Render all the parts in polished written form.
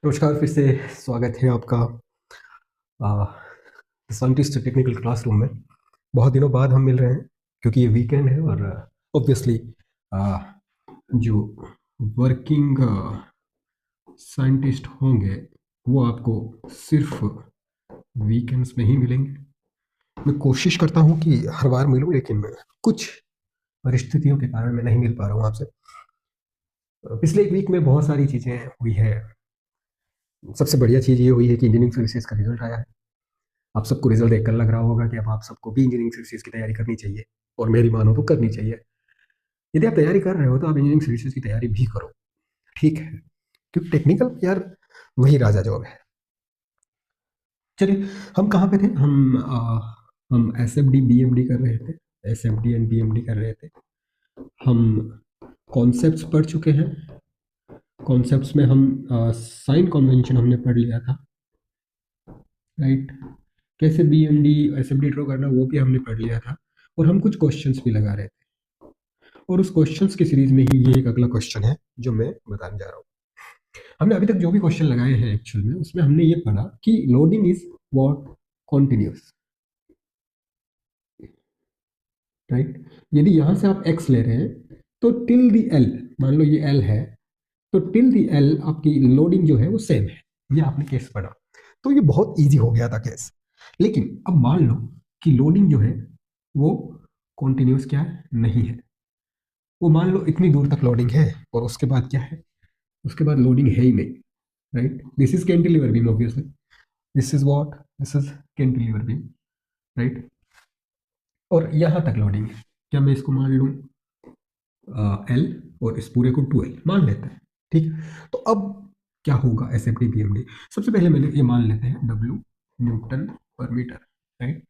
नमस्कार, फिर से स्वागत है आपका साइंटिस्ट टेक्निकल क्लासरूम में। बहुत दिनों बाद हम मिल रहे हैं क्योंकि ये वीकेंड है और ऑब्वियसली जो वर्किंग साइंटिस्ट होंगे वो आपको सिर्फ वीकेंड्स में ही मिलेंगे। मैं कोशिश करता हूँ कि हर बार मिलूँ, लेकिन कुछ परिस्थितियों के कारण मैं नहीं मिल पा रहा हूँ आपसे। पिछले एक वीक में बहुत सारी चीज़ें हुई है। सबसे बढ़िया चीज़ ये हुई है कि इंजीनियरिंग सर्विसेज का रिजल्ट आया है। आप सबको रिजल्ट देखकर लग रहा होगा कि अब आप सबको भी इंजीनियरिंग सर्विसेज की तैयारी करनी चाहिए, और मेरी मानो तो करनी चाहिए। यदि आप तैयारी कर रहे हो तो आप इंजीनियरिंग सर्विसेज की तैयारी भी करो, ठीक है? क्योंकि टेक्निकल यार वही राजा जॉब है। चलिए, हम कहाँ पे थे? हम S F D B M D कर रहे थे। S F D and B M D कर रहे थे। हम कॉन्सेप्ट्स पढ़ चुके हैं। कॉन्सेप्ट्स में हम साइन कन्वेंशन हमने पढ़ लिया था, राइट? कैसे B M D S F D draw करना वो भी हमने पढ़ लिया था, और हम कुछ क्वेश्चंस भी लगा रहे थे। और उस क्वेश्चंस की सीरीज में ही ये एक अगला क्वेश्चन है जो मैं बताने जा रहा हूँ। हमने अभी तक जो भी क्वेश्चन लगाए हैं एक्चुअल में, उसमें हमने ये पढ़ा कि loading is what continuous, right? यदि यहां से आप x ले रहे हैं तो टिल दी एल, मान लो ये l है, तो टिल दी एल आपकी लोडिंग जो है वो सेम है। ये आपने केस पढ़ा, तो ये बहुत इजी हो गया था केस। लेकिन अब मान लो कि लोडिंग जो है वो कॉन्टिन्यूस क्या है, नहीं है। वो मान लो इतनी दूर तक लोडिंग है और उसके बाद क्या है, उसके बाद लोडिंग है ही नहीं, right? This is cantilever beam obviously. This is what, this is cantilever beam, right? और यहां तक लोडिंग है। क्या मैं इसको मान लूं एल, और इस पूरे को 2L मान लेते हैं, ठीक? तो अब क्या होगा S F D B M D? सबसे पहले मैंने ये मान लेते हैं W newton per metre, right?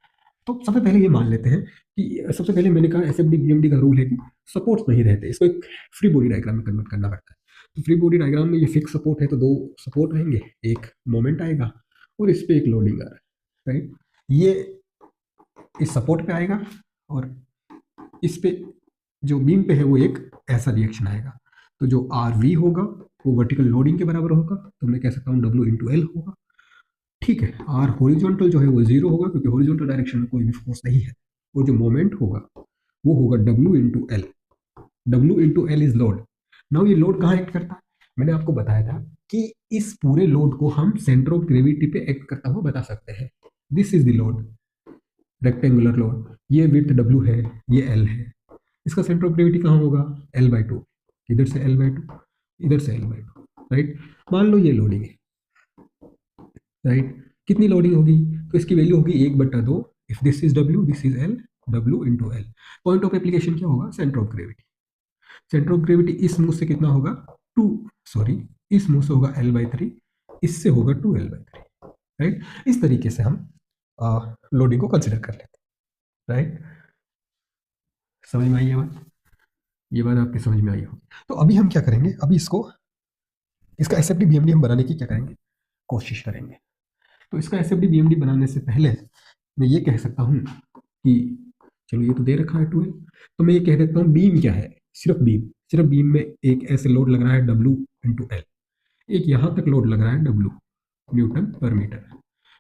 तो सबसे पहले ये मान लेते हैं कि सबसे पहले मैंने कहा S F D B M D का रूल है कि सपोर्ट्स नहीं रहते, इसको एक फ्री बॉडी डायग्राम में कन्वर्ट करना पड़ता है। तो फ्री बॉडी डायग्राम में ये फिक्स सपोर्ट है तो दो सपोर्ट रहेंगे, एक मोमेंट आएगा और इस पे एक लोडिंग आ रहा है, राइट? ये इस सपोर्ट पे आएगा और इस पे जो बीम पे है वो एक ऐसा रिएक्शन आएगा। तो जो आर वी होगा वो वर्टिकल लोडिंग के बराबर होगा, तो मैं कह सकता हूँ डब्ल्यू इंटू एल होगा, ठीक है? आर हॉरिजॉन्टल जो है वो जीरो होगा क्योंकि हॉरिजॉन्टल डायरेक्शन में कोई भी फोर्स नहीं है। और जो मोमेंट होगा वो होगा W into L. W into L is load. Now ये लोड कहाँ एक्ट करता है? मैंने आपको बताया था कि इस पूरे लोड को हम सेंटर ऑफ ग्रेविटी पे एक्ट करता हुआ बता सकते हैं। This is the load, rectangular load. ये विड्थ डब्ल्यू है, ये एल है। इसका सेंटर ऑफ ग्रेविटी कहाँ होगा? L by to. इधर से एल बाई टू, इधर से एल बाई टू, राइट? मान लो ये लोडिंग है, राइट? कितनी लोडिंग होगी? तो इसकी वैल्यू होगी 1/2। If this is W, this is L, W into L. Point of application क्या होगा? Centre of gravity. Centre of gravity इस मुंह से कितना होगा? टू, सॉरी, इस मुंह से होगा एल बाई थ्री, इससे होगा 2L बाई थ्री, राइट? इस तरीके से हम लोडिंग को कंसिडर कर लेते हैं, राइट? समझ में आई ये बात? ये बात आपकी समझ में आई हो? तो अभी हम क्या करेंगे, अभी इसका S F D B M D हम बनाने की क्या करेंगे, कोशिश करेंगे। तो इसका S F D B M D बनाने से पहले मैं ये कह सकता हूँ कि चलो ये तो दे रखा है 2L, तो मैं ये कह देता हूँ बीम क्या है? सिर्फ बीम में एक ऐसे लोड लग रहा है W इंटू एल, एक यहाँ तक लोड लग रहा है W न्यूटन पर मीटर।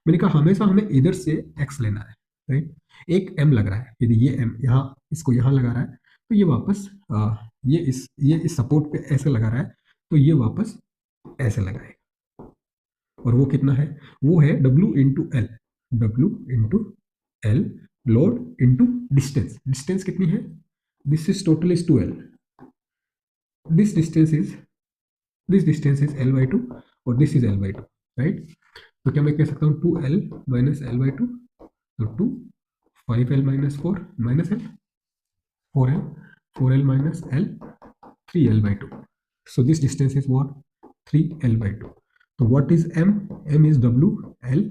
मैंने कहा हमेशा हमें इधर से x लेना है, राइट? एक m लग रहा है, यदि ये m यहाँ इसको यहाँ लगा रहा है तो ये वापस ये इस सपोर्ट पे ऐसे लगा रहा है तो ये वापस ऐसे लगाएगा। और वो कितना है? वो है W into L. W into L, load into distance. Distance कितनी है? This is total is 2L। This distance is L by 2 और this is L by 2, right? तो क्या मैं कह सकता हूँ 2L माइनस L by 2, तो 2, 5L minus 4 minus L, 4L, 4L minus L, 3L by 2. So this distance is what? 3L by 2. तो what is M? M is WL,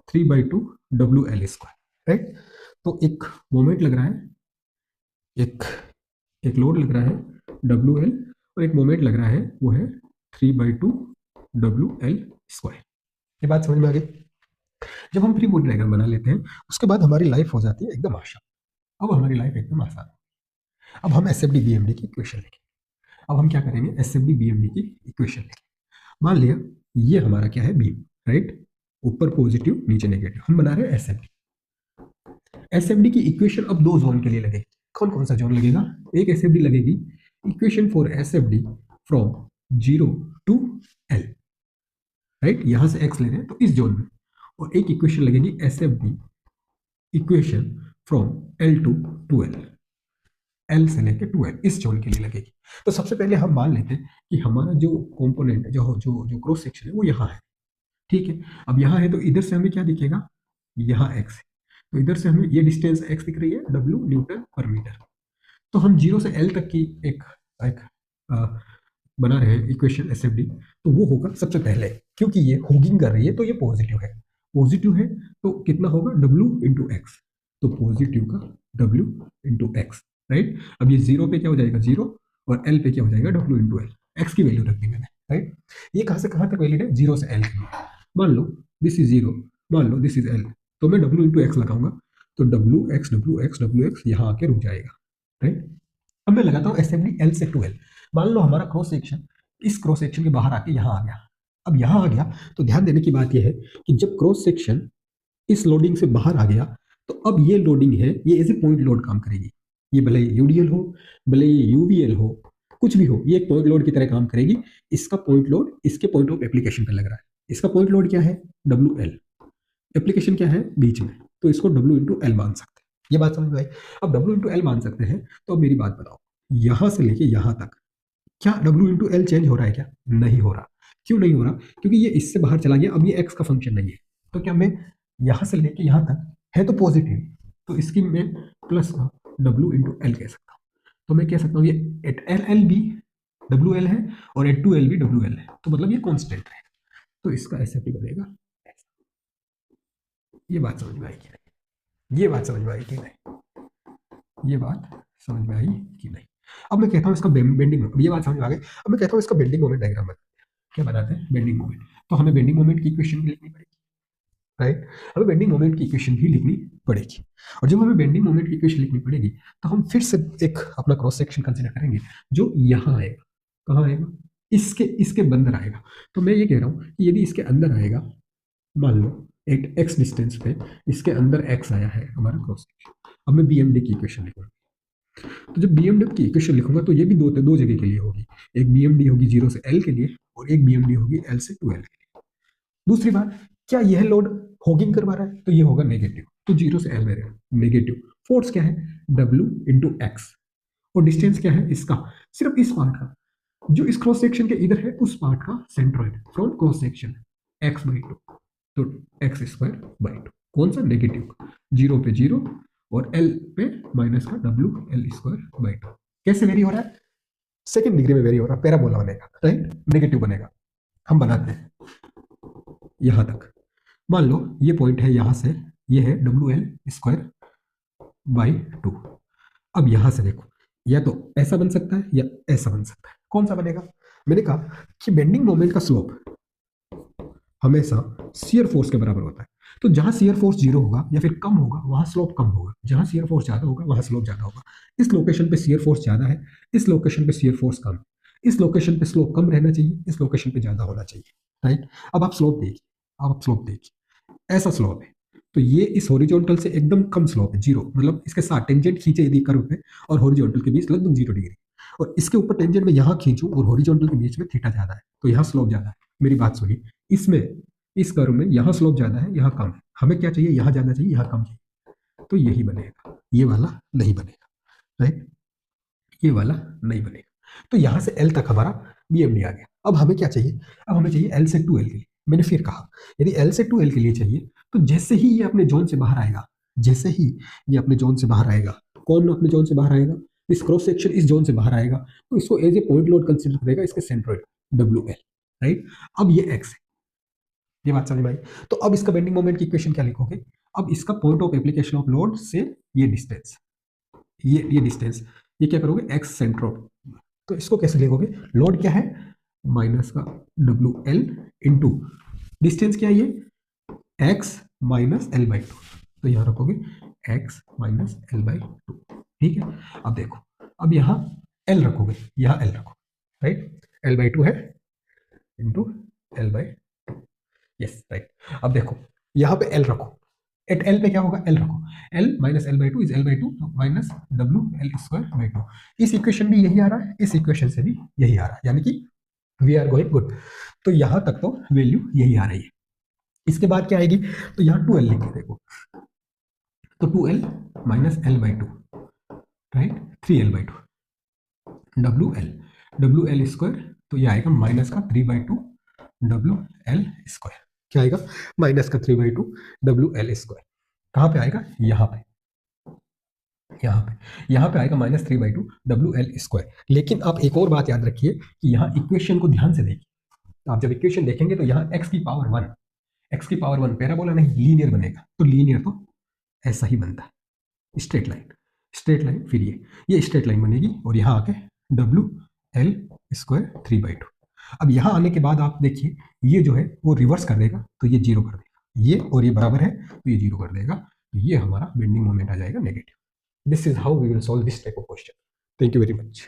3 by 2 WL square, right? तो एक moment लग रहा है, एक एक load लग रहा है WL, और एक मोमेंट लग रहा है वो है 3/2 WL स्क्वायर। ये बात समझ में आ गई? जब हम फ्री बॉडी डायग्राम बना लेते हैं उसके बाद हमारी लाइफ हो जाती है एकदम आसान। अब हमारी लाइफ एकदम आसान। अब हम S F D B M D की इक्वेशन लिखें। अब हम क्या करेंगे? S F D B M D की इक्वेशन लिखें। मान लिया ये हमारा क्या है, बीम, राइट। ऊपर पॉजिटिव नीचे नेगेटिव, हम बना रहे हैं एसएफडी। एसएफडी की इक्वेशन अब दो जोन के लिए लगेगी। कौन कौन सा जोन लगेगा? एक एसएफडी लगेगी, equation for SFD from 0 to L, right. यहां से एक्स ले रहे हैं तो इस जोन में, और एक इक्वेशन लगेगी SFD equation from L two 2L, L से लेके 2L, इस जोन के लिए लगेगी। तो सबसे पहले हम मान लेते हैं कि हमारा जो कंपोनेंट, जो जो जो क्रॉस सेक्शन है वो यहाँ है, ठीक है। अब यहाँ है तो इधर से हमें क्या दिखेगा, यहाँ एक्स है, तो इधर से हमें ये डिस्टेंस एक्स दिख रही है, डब्ल्यू न्यूटन पर मीटर। तो हम 0 से एल तक की एक एक बना रहे हैं इक्वेशन एसएफडी, तो वो होगा सबसे पहले, क्योंकि ये होगिंग कर रही है तो ये पॉजिटिव है, पॉजिटिव है तो कितना होगा, डब्ल्यू इंटू एक्स, तो पॉजिटिव का डब्ल्यू इंटू एक्स, राइट। अब ये 0 पे क्या हो जाएगा, 0, और एल पे क्या हो जाएगा, डब्ल्यू इंटू एल, एक्स की वैल्यू रख दी मैंने, राइट। ये कहाँ से कहाँ तक वैलिड है, 0 से एल के लिए। मान लो दिस इज 0, मान लो दिस इज एल, तो मैं डब्ल्यू इंटू एक्स लगाऊंगा, तो W x W x W x यहाँ आके रुक जाएगा, राइट। अब मैं लगाता हूँ असेंबली एल से 2L। मान लो हमारा क्रॉस सेक्शन इस क्रॉस सेक्शन के बाहर आके यहाँ आ गया। अब यहाँ आ गया तो ध्यान देने की बात यह है कि जब क्रॉस सेक्शन इस लोडिंग से बाहर आ गया, तो अब ये लोडिंग है, ये एज ए पॉइंट लोड काम करेगी। ये भले यूडीएल हो, भले ये यूवीएल हो, कुछ भी हो, ये एक पॉइंट लोड की तरह काम करेगी। इसका पॉइंट लोड इसके पॉइंट ऑफ एप्लीकेशन पे लग रहा है। इसका पॉइंट लोड क्या है, WL, एप्लीकेशन क्या है बीच में, तो इसको W इंटू एल मान सकते हैं। ये बात समझ में आई? अब W इंटू एल मान सकते हैं, तो अब मेरी बात बताओ, यहां से लेके यहां तक क्या W इंटू एल चेंज हो रहा है क्या? नहीं हो रहा। क्यों नहीं हो रहा? क्योंकि ये इससे बाहर चला गया, अब ये एक्स का फंक्शन नहीं है। तो क्या मैं यहां से लेके यहां तक है तो पॉजिटिव, तो इसकी मैं प्लस का W इंटू एल कह सकता हूँ। तो मैं कह सकता हूँ ये एट एल एल भी WL है और एट 2L भी WL है, तो मतलब ये कॉन्स्टेंट है। तो इसका ऐसे भी बनेगा। ये बात समझ में आई कि नहीं? ये बात समझ में आई कि नहीं? ये बात समझ में आई कि नहीं? अब मैं कहता हूँ इसका बेंडिंग, ये बात समझ में आ गई। अब मैं कहता हूँ इसका बेंडिंग मोमेंट डायग्राम बनाते हैं। क्या बनाते हैं? Bending moment. तो हमें बेंडिंग मोमेंट की इक्वेशन भी लिखनी पड़ेगी, राइट। हमें बेंडिंग मोमेंट की इक्वेशन भी लिखनी पड़ेगी, और जब हमें बेंडिंग मोमेंट की इक्वेशन लिखनी पड़ेगी, तो हम फिर से एक अपना क्रॉस सेक्शन कंसीडर करेंगे जो यहाँ आएगा। कहाँ आएगा? इसके इसके अंदर आएगा। तो मैं ये कह रहा हूँ कि यदि इसके अंदर आएगा, मान लो एक एक्स डिस्टेंस पे इसके अंदर एक्स आया है हमारा क्रॉस सेक्शन। अब मैं बीएमडी की इक्वेशन लिखूंगा। तो जब बीएमडी की इक्वेशन लिखूंगा तो ये भी दो जगह के लिए होगी। एक बीएमडी होगी 0 से एल के लिए, और एक बीएमडी होगी एल से 2L के लिए। दूसरी बात, क्या यह लोड होगिंग करवा रहा है? तो ये होगा नेगेटिव, तो 0 से एल में नेगेटिव। फोर्स क्या है? W इंटू एक्स, और डिस्टेंस क्या है इसका? सिर्फ इस पार्ट का, जो इस क्रॉस सेक्शन के इधर है उस पार्ट का centroid from cross section, x/2, तो x²/2। कौन सा? नेगेटिव। 0 पे 0 और L पे माइनस का WL²/2। कैसे वेरी हो रहा है? सेकेंड डिग्री में वेरी हो रहा है, पैराबोला बनेगा, राइट, नेगेटिव बनेगा। हम बनाते हैं यहां तक। मान लो ये पॉइंट है, यहां से ये है WL²/2। अब यहां से देखो, या तो ऐसा बन सकता है या ऐसा बन सकता है। कौन सा बनेगा? मैंने कहा कि बेंडिंग मोमेंट का स्लोप हमेशा शियर फोर्स के बराबर होता है। तो जहां शियर फोर्स 0 होगा या फिर कम होगा, वहां स्लोप कम होगा। जहां शियर फोर्स ज्यादा होगा, वहां स्लोप ज्यादा होगा। इस लोकेशन पे शियर फोर्स ज्यादा है, इस लोकेशन पे शियर फोर्स कम है। इस लोकेशन पे स्लोप कम रहना चाहिए, इस लोकेशन पे ज्यादा होना चाहिए, राइट। अब आप स्लोप देखिए, अब आप स्लोप देखिए, ऐसा स्लोप है, तो ये इस हॉरिजॉन्टल से एकदम कम स्लोप है, 0, मतलब इसके साथ टेंजेंट खींचे यदि कर्व पे और हॉरिजॉन्टल के बीच लगभग 0 डिग्री, और इसके ऊपर टेंजेंट में यहाँ खींचूं और हॉरिजॉन्टल के बीच में थीटा ज्यादा है, तो यहाँ स्लोप ज्यादा है। मेरी बात सुनिए, इसमें इस कर्व में यहाँ स्लोप ज्यादा है, यहाँ कम है। हमें क्या चाहिए? यहाँ ज्यादा चाहिए, यहाँ कम चाहिए। तो यही बनेगा, ये वाला नहीं बनेगा, राइट, ये वाला नहीं बनेगा। तो यहाँ से L तक हमारा BMD आ गया। अब हमें क्या चाहिए? अब हमें चाहिए L से 2L के लिए। मैंने फिर कहा, यदि L से 2L के लिए चाहिए, तो जैसे ही ये अपने जोन से बाहर आएगा, जैसे ही ये अपने जोन से बाहर आएगा, कौन अपने जोन से बाहर आएगा? इस क्रॉस सेक्शन इस जोन से बाहर आएगा, तो इसको as a point load consider करेगा, इसके सेंट्रोइड WL, राइट। अब ये x है, ये बात समझ में आई? तो अब इसका बेंडिंग मोमेंट की इक्वेशन क्या लिखोगे? अब इसका point of application of load से ये डिस्टेंस, ये डिस्टेंस, ये क्या करोगे? x centroid. तो इसको कैसे लिखोगे? लोड क्या है? माइनस का WL इंटू डिस्टेंस क्या है? ये x माइनस L/2। तो यहां रखोगे x माइनस L/2, ठीक है। अब देखो, अब यहां L रखोगे, यहां L रखो, राइट, L/2 है इंटू L/2। Yes right. अब देखो यहाँ पे एल रखो, एट एल पे क्या होगा, एल रखो, L minus L by two is L by to minus W L square by two. इस इक्वेशन भी यही आ रहा है, इस इक्वेशन से भी यही आ रहा है, यानी कि वी आर गोइंग गुड। तो यहां तक तो वैल्यू यही आ रही है। इसके बाद क्या आएगी, तो यहाँ टू एल लिख के देखो, तो two L minus L by two right, three L by two W L square, तो ये आएगा माइनस का three by two W L square. क्या आएगा, माइनस का three by two W L square. कहाँ पे आएगा, यहाँ पे, यहाँ पे आएगा minus three by two W L square. लेकिन आप एक और बात याद रखिए कि यहाँ इक्वेशन को ध्यान से देखिए। आप जब इक्वेशन देखेंगे तो यहाँ एक्स की पावर वन, एक्स की पावर वन पैराबोला नहीं लीनियर बनेगा, तो लीनियर तो ऐसा ही बनता है, स्ट्रेट लाइन, स्ट्रेट लाइन। फिर ये स्ट्रेट लाइन बनेगी और यहाँ आके W L square three by to. अब यहाँ आने के बाद आप देखिए ये जो है वो रिवर्स कर देगा, तो ये जीरो कर देगा, ये और ये बराबर है तो ये जीरो कर देगा, तो ये हमारा बेंडिंग मोमेंट आ जाएगा negative. This is how we will solve this type of question. Thank you very much.